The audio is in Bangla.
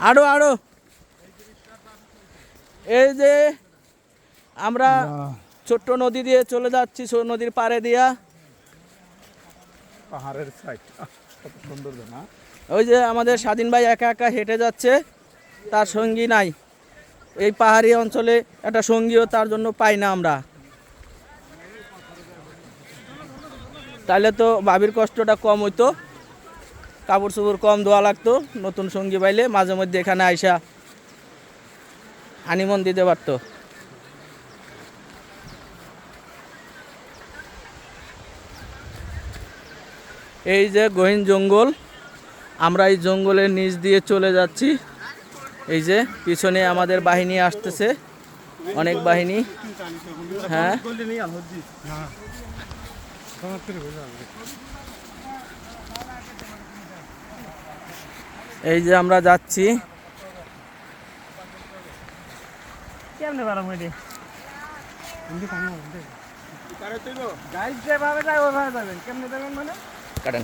আরো আরো এই যে আমরা ছোট্ট নদী দিয়ে চলে যাচ্ছি, নদীর পাড়ে দিয়া পাহাড়ের সাইড কত সুন্দর না। ওই যে আমাদের স্বাধীন ভাই একা একা হেঁটে যাচ্ছে, তার সঙ্গী নাই। এই পাহাড়ি অঞ্চলে একটা সঙ্গীও তার জন্য পাই না আমরা, তাহলে তো ভাবির কষ্টটা কম হইতো, কাপড় চোপড় কম ধোয়া লাগতো, নতুন সঙ্গী পাইলে মাঝে মধ্যে এখানে আইসা হানিমুন দিতে পারতো। এই যে গহীন জঙ্গল, আমরা এই জঙ্গলের নিচ দিয়ে চলে যাচ্ছি। এই যে পিছনে আমাদের বাহিনী আসতেছে, অনেক বাহিনী। হ্যাঁ এই যে আমরা যাচ্ছি। কেমনে পারাম এটি? গাইড যেভাবে যায় ওইভাবে যাবেন, কেমনে যাবেন মানে কাটেন।